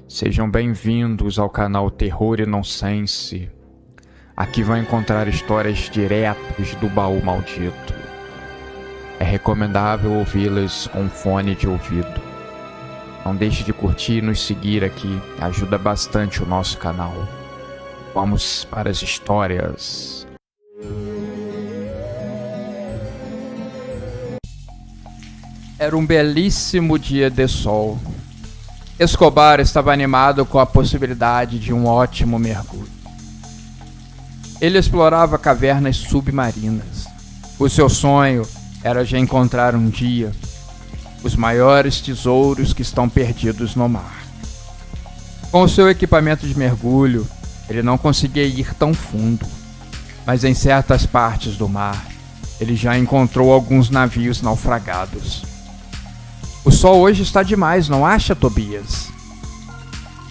Sejam bem-vindos ao canal Terror e Nonsense. Aqui vão encontrar histórias diretas do baú maldito. É recomendável ouvi-las com fone de ouvido. Não deixe de curtir e nos seguir aqui, ajuda bastante o nosso canal. Vamos para as histórias. Era um belíssimo dia de sol. Escobar estava animado com a possibilidade de um ótimo mergulho. Ele explorava cavernas submarinas. O seu sonho era de encontrar um dia os maiores tesouros que estão perdidos no mar. Com o seu equipamento de mergulho, ele não conseguia ir tão fundo, mas em certas partes do mar, ele já encontrou alguns navios naufragados. O sol hoje está demais, não acha, Tobias?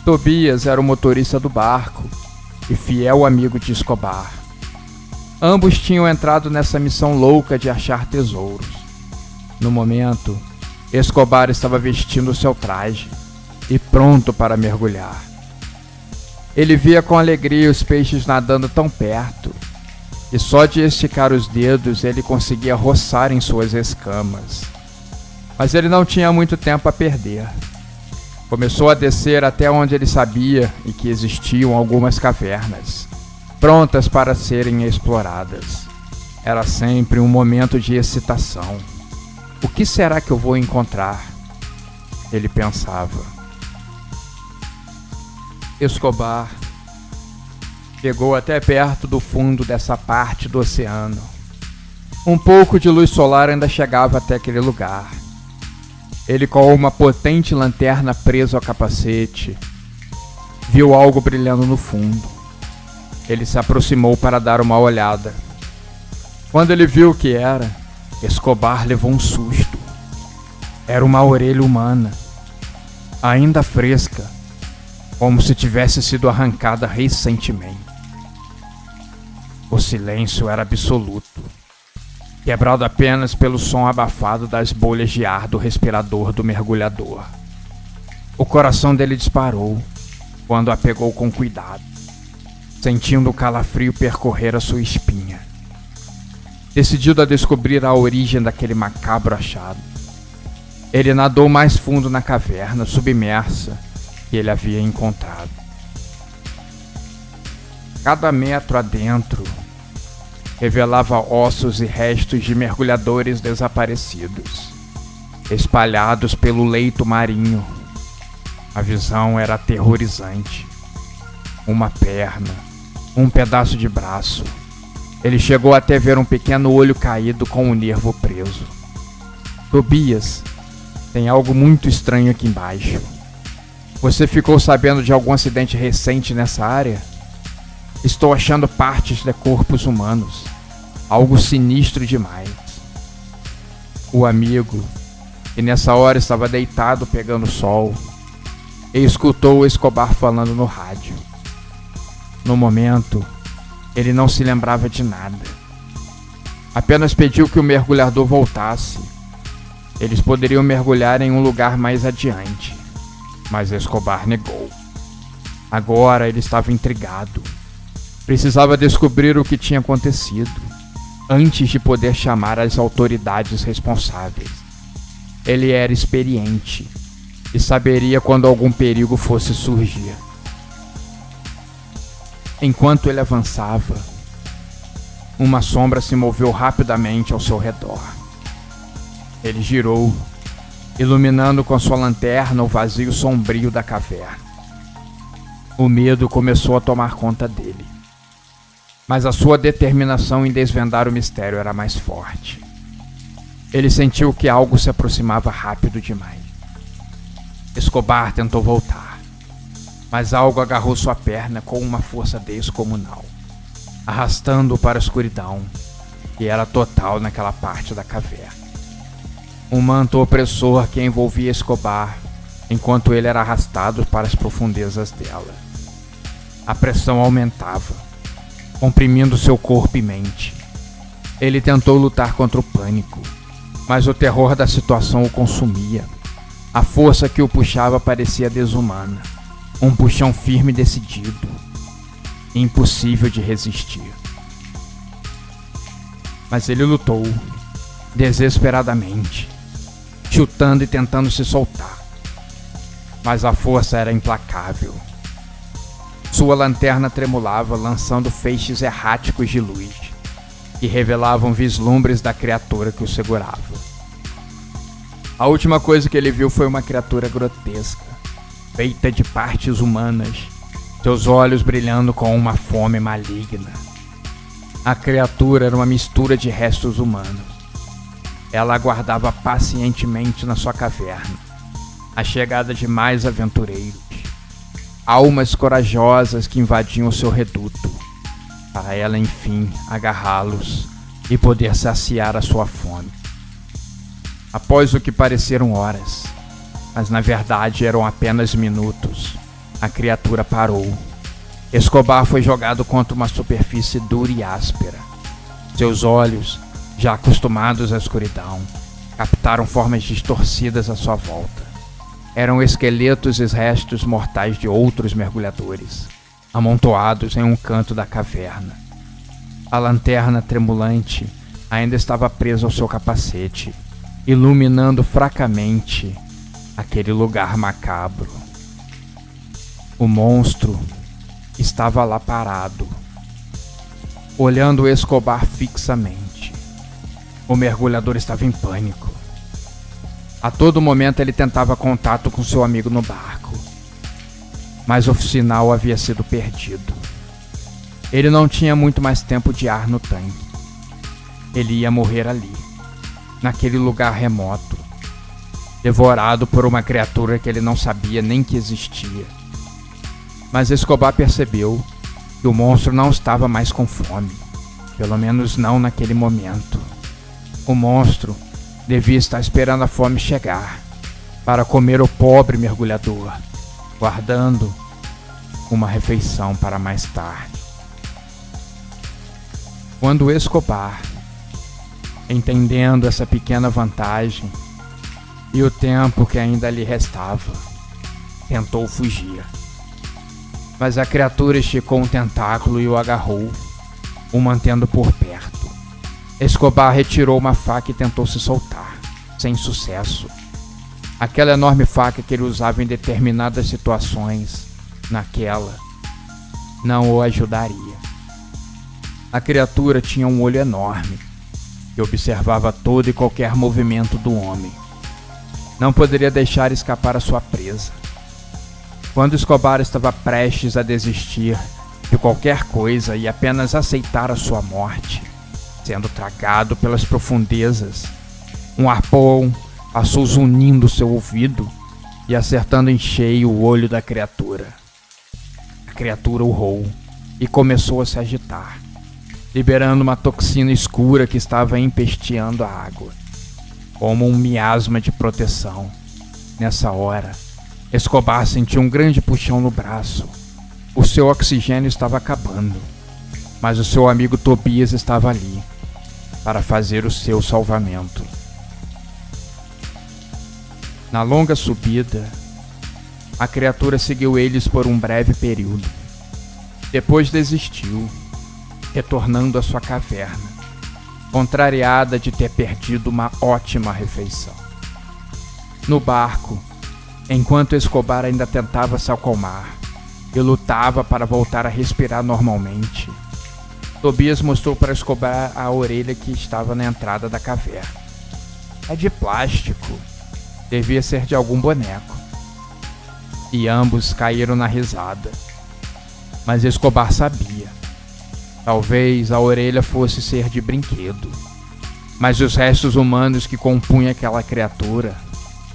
Tobias era o motorista do barco e fiel amigo de Escobar. Ambos tinham entrado nessa missão louca de achar tesouros. No momento, Escobar estava vestindo seu traje e pronto para mergulhar. Ele via com alegria os peixes nadando tão perto que só de esticar os dedos ele conseguia roçar em suas escamas. Mas ele não tinha muito tempo a perder. Começou a descer até onde ele sabia e que existiam algumas cavernas, prontas para serem exploradas. Era sempre um momento de excitação. O que será que eu vou encontrar? Ele pensava. Escobar chegou até perto do fundo dessa parte do oceano. Um pouco de luz solar ainda chegava até aquele lugar. Ele, com uma potente lanterna presa ao capacete, viu algo brilhando no fundo. Ele se aproximou para dar uma olhada. Quando ele viu o que era, Escobar levou um susto. Era uma orelha humana, ainda fresca, como se tivesse sido arrancada recentemente. O silêncio era absoluto, quebrado apenas pelo som abafado das bolhas de ar do respirador do mergulhador. O coração dele disparou quando a pegou com cuidado, sentindo o calafrio percorrer a sua espinha. Decidido a descobrir a origem daquele macabro achado, ele nadou mais fundo na caverna submersa que ele havia encontrado. Cada metro adentro revelava ossos e restos de mergulhadores desaparecidos, espalhados pelo leito marinho. A visão era aterrorizante. Uma perna, um pedaço de braço. Ele chegou até ver um pequeno olho caído com o nervo preso. Tobias, tem algo muito estranho aqui embaixo. Você ficou sabendo de algum acidente recente nessa área? Estou achando partes de corpos humanos. Algo sinistro demais. O amigo, que nessa hora estava deitado pegando sol, escutou o Escobar falando no rádio. No momento, ele não se lembrava de nada. Apenas pediu que o mergulhador voltasse. Eles poderiam mergulhar em um lugar mais adiante, mas Escobar negou. Agora ele estava intrigado. Precisava descobrir o que tinha acontecido, antes de poder chamar as autoridades responsáveis. Ele era experiente e saberia quando algum perigo fosse surgir. Enquanto ele avançava, uma sombra se moveu rapidamente ao seu redor. Ele girou, iluminando com sua lanterna o vazio sombrio da caverna. O medo começou a tomar conta dele, mas a sua determinação em desvendar o mistério era mais forte. Ele sentiu que algo se aproximava rápido demais. Escobar tentou voltar, mas algo agarrou sua perna com uma força descomunal, arrastando-o para a escuridão, que era total naquela parte da caverna. Um manto opressor que envolvia Escobar, enquanto ele era arrastado para as profundezas dela. A pressão aumentava, comprimindo seu corpo e mente. Ele tentou lutar contra o pânico, mas o terror da situação o consumia. A força que o puxava parecia desumana. Um puxão firme e decidido, impossível de resistir. Mas ele lutou, desesperadamente, chutando e tentando se soltar. Mas a força era implacável. Sua lanterna tremulava, lançando feixes erráticos de luz, que revelavam vislumbres da criatura que o segurava. A última coisa que ele viu foi uma criatura grotesca, feita de partes humanas, seus olhos brilhando com uma fome maligna. A criatura era uma mistura de restos humanos. Ela aguardava pacientemente na sua caverna a chegada de mais aventureiros, almas corajosas que invadiam o seu reduto, para ela enfim agarrá-los e poder saciar a sua fome. Após o que pareceram horas, mas na verdade eram apenas minutos, a criatura parou. Escobar foi jogado contra uma superfície dura e áspera. Seus olhos, já acostumados à escuridão, captaram formas distorcidas à sua volta. Eram esqueletos e restos mortais de outros mergulhadores, amontoados em um canto da caverna. A lanterna tremulante ainda estava presa ao seu capacete, iluminando fracamente aquele lugar macabro. O monstro estava lá parado, olhando Escobar fixamente. O mergulhador estava em pânico. A todo momento ele tentava contato com seu amigo no barco, mas o sinal havia sido perdido. Ele não tinha muito mais tempo de ar no tanque. Ele ia morrer ali, naquele lugar remoto, devorado por uma criatura que ele não sabia nem que existia. Mas Escobar percebeu que o monstro não estava mais com fome, pelo menos não naquele momento. O monstro devia estar esperando a fome chegar para comer o pobre mergulhador, guardando uma refeição para mais tarde. Quando Escobar, entendendo essa pequena vantagem e o tempo que ainda lhe restava, tentou fugir. Mas a criatura esticou um tentáculo e o agarrou, o mantendo por perto. Escobar retirou uma faca e tentou se soltar, sem sucesso. Aquela enorme faca que ele usava em determinadas situações, naquela, não o ajudaria. A criatura tinha um olho enorme, que observava todo e qualquer movimento do homem. Não poderia deixar escapar a sua presa. Quando Escobar estava prestes a desistir de qualquer coisa e apenas aceitar a sua morte, sendo tragado pelas profundezas, um arpão passou zunindo seu ouvido e acertando em cheio o olho da criatura. A criatura urrou e começou a se agitar, liberando uma toxina escura que estava empesteando a água, como um miasma de proteção. Nessa hora, Escobar sentiu um grande puxão no braço. O seu oxigênio estava acabando, mas o seu amigo Tobias estava ali para fazer o seu salvamento. Na longa subida, a criatura seguiu eles por um breve período. Depois desistiu, retornando à sua caverna, contrariada de ter perdido uma ótima refeição. No barco, enquanto Escobar ainda tentava se acalmar e lutava para voltar a respirar normalmente, Tobias mostrou para Escobar a orelha que estava na entrada da caverna. É de plástico, devia ser de algum boneco. E ambos caíram na risada. Mas Escobar sabia. Talvez a orelha fosse ser de brinquedo, mas os restos humanos que compunham aquela criatura,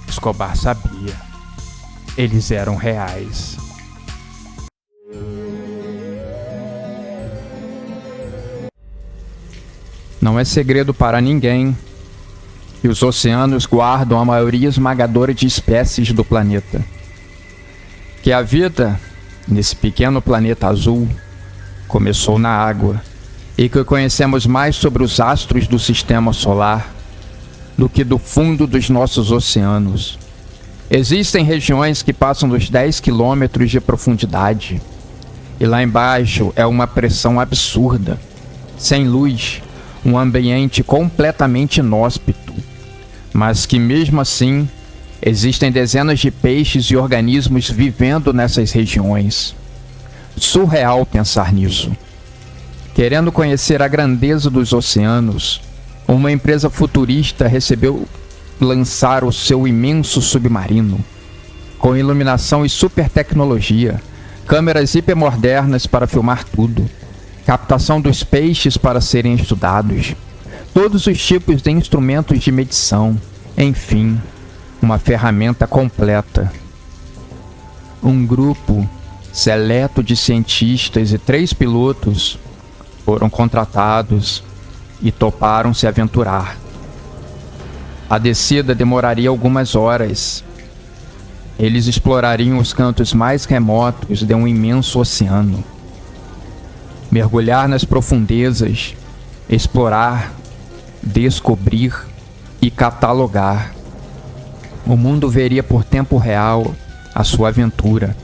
Escobar sabia, eles eram reais. Não é segredo para ninguém que os oceanos guardam a maioria esmagadora de espécies do planeta. Que a vida, nesse pequeno planeta azul, começou na água, e que conhecemos mais sobre os astros do sistema solar do que do fundo dos nossos oceanos. Existem regiões que passam dos 10 quilômetros de profundidade. E lá embaixo é uma pressão absurda. Sem luz, um ambiente completamente inóspito. Mas que mesmo assim, existem dezenas de peixes e organismos vivendo nessas regiões. Surreal pensar nisso. Querendo conhecer a grandeza dos oceanos, uma empresa futurista recebeu lançar o seu imenso submarino, com iluminação e super tecnologia, câmeras hipermodernas para filmar tudo, captação dos peixes para serem estudados, todos os tipos de instrumentos de medição, enfim, uma ferramenta completa. Um grupo seleto de cientistas e 3 pilotos foram contratados e toparam se aventurar. A descida demoraria algumas horas. Eles explorariam os cantos mais remotos de um imenso oceano. Mergulhar nas profundezas, explorar, descobrir e catalogar. O mundo veria por tempo real a sua aventura.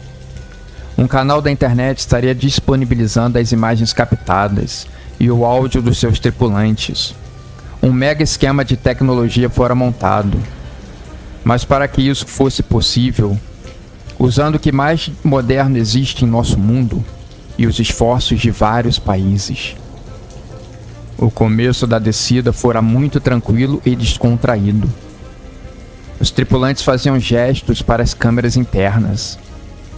Um canal da internet estaria disponibilizando as imagens captadas e o áudio dos seus tripulantes. Um mega esquema de tecnologia fora montado. Mas para que isso fosse possível, usando o que mais moderno existe em nosso mundo e os esforços de vários países. O começo da descida fora muito tranquilo e descontraído. Os tripulantes faziam gestos para as câmeras internas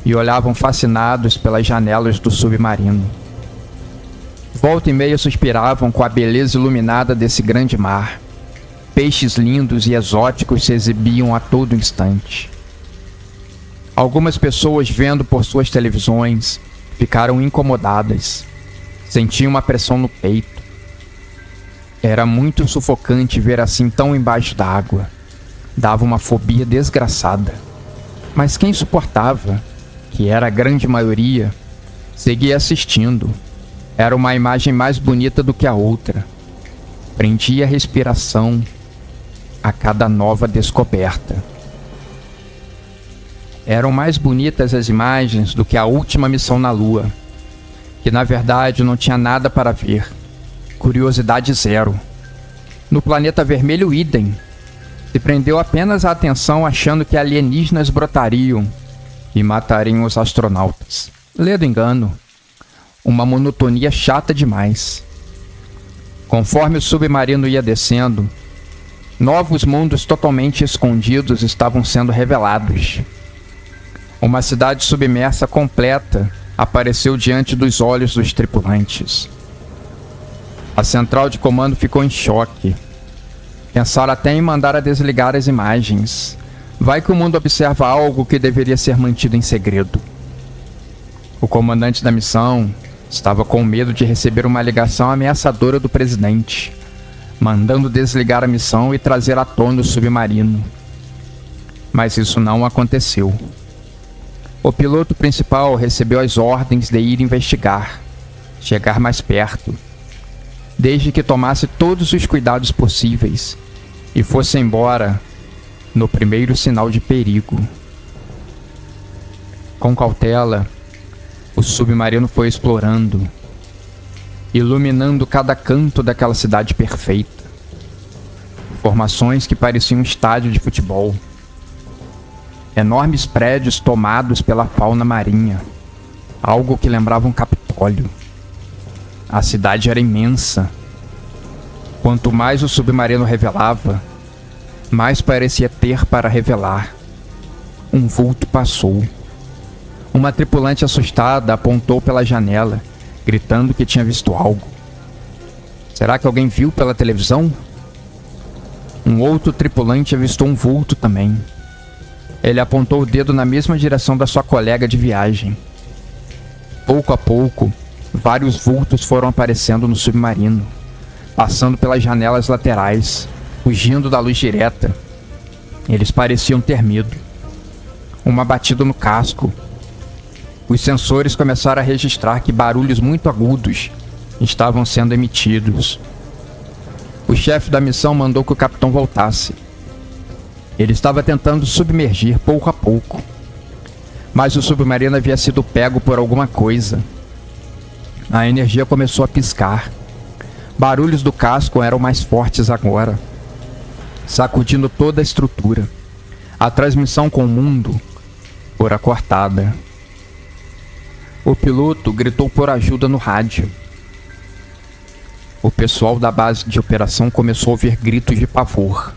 e olhavam fascinados pelas janelas do submarino. Volta e meia suspiravam com a beleza iluminada desse grande mar. Peixes lindos e exóticos se exibiam a todo instante. Algumas pessoas, vendo por suas televisões, ficaram incomodadas. Sentiam uma pressão no peito. Era muito sufocante ver assim tão embaixo d'água. Dava uma fobia desgraçada. Mas quem suportava, que era a grande maioria, seguia assistindo. Era uma imagem mais bonita do que a outra. Prendia a respiração a cada nova descoberta. Eram mais bonitas as imagens do que a última missão na Lua, que na verdade não tinha nada para ver. Curiosidade zero. No planeta vermelho, idem. Se prendeu apenas a atenção achando que alienígenas brotariam e matariam os astronautas. Ledo engano. Uma monotonia chata demais. Conforme o submarino ia descendo, novos mundos totalmente escondidos estavam sendo revelados. Uma cidade submersa completa apareceu diante dos olhos dos tripulantes. A central de comando ficou em choque. Pensaram até em mandar a desligar as imagens. Vai que o mundo observa algo que deveria ser mantido em segredo. O comandante da missão estava com medo de receber uma ligação ameaçadora do presidente, mandando desligar a missão e trazer à tona o submarino. Mas isso não aconteceu. O piloto principal recebeu as ordens de ir investigar, chegar mais perto, desde que tomasse todos os cuidados possíveis e fosse embora no primeiro sinal de perigo. Com cautela, o submarino foi explorando, iluminando cada canto daquela cidade perfeita. Formações que pareciam um estádio de futebol. Enormes prédios tomados pela fauna marinha, algo que lembrava um Capitólio. A cidade era imensa. Quanto mais o submarino revelava, mais parecia ter para revelar. Um vulto passou. Uma tripulante assustada apontou pela janela, gritando que tinha visto algo. Será que alguém viu pela televisão? Um outro tripulante avistou um vulto também. Ele apontou o dedo na mesma direção da sua colega de viagem. Pouco a pouco, vários vultos foram aparecendo no submarino, passando pelas janelas laterais, fugindo da luz direta. Eles pareciam ter medo. Uma batida no casco. Os sensores começaram a registrar que barulhos muito agudos estavam sendo emitidos. O chefe da missão mandou que o capitão voltasse. Ele estava tentando submergir pouco a pouco, mas o submarino havia sido pego por alguma coisa. A energia começou a piscar. Barulhos do casco eram mais fortes agora, sacudindo toda a estrutura. A transmissão com o mundo fora cortada. O piloto gritou por ajuda no rádio. O pessoal da base de operação começou a ouvir gritos de pavor.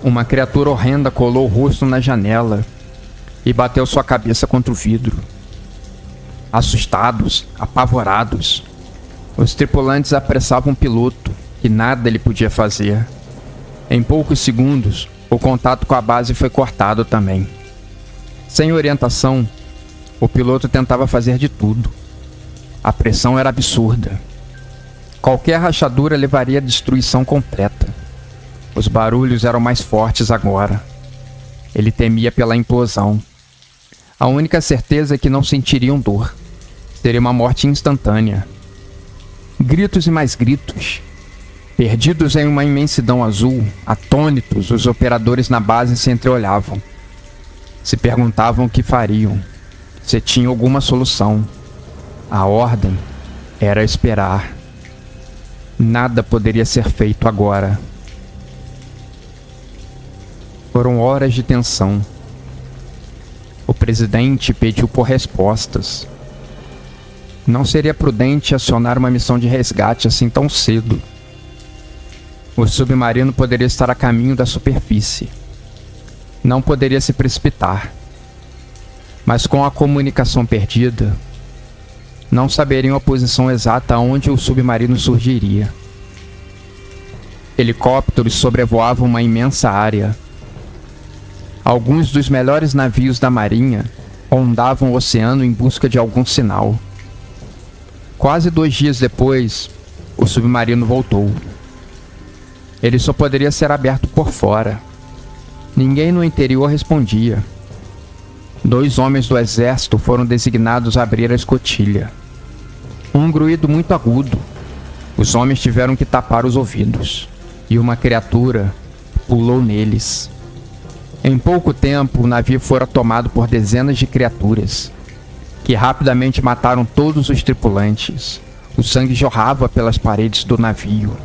Uma criatura horrenda colou o rosto na janela e bateu sua cabeça contra o vidro. Assustados, apavorados, os tripulantes apressavam o piloto, que nada ele podia fazer. Em poucos segundos, o contato com a base foi cortado também. Sem orientação, o piloto tentava fazer de tudo. A pressão era absurda. Qualquer rachadura levaria à destruição completa. Os barulhos eram mais fortes agora. Ele temia pela implosão. A única certeza é que não sentiriam dor. Seria uma morte instantânea. Gritos e mais gritos. Perdidos em uma imensidão azul, atônitos, os operadores na base se entreolhavam. Se perguntavam o que fariam, se tinham alguma solução. A ordem era esperar. Nada poderia ser feito agora. Foram horas de tensão. O presidente pediu por respostas. Não seria prudente acionar uma missão de resgate assim tão cedo. O submarino poderia estar a caminho da superfície. Não poderia se precipitar. Mas com a comunicação perdida, não saberiam a posição exata onde o submarino surgiria. Helicópteros sobrevoavam uma imensa área. Alguns dos melhores navios da marinha ondavam o oceano em busca de algum sinal. Quase 2 dias depois, o submarino voltou. Ele só poderia ser aberto por fora. Ninguém no interior respondia. 2 homens do exército foram designados a abrir a escotilha. Um grunhido muito agudo. Os homens tiveram que tapar os ouvidos. E uma criatura pulou neles. Em pouco tempo, o navio fora tomado por dezenas de criaturas, que rapidamente mataram todos os tripulantes. O sangue jorrava pelas paredes do navio,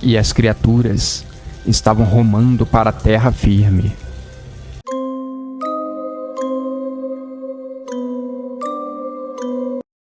e as criaturas estavam rumando para a terra firme.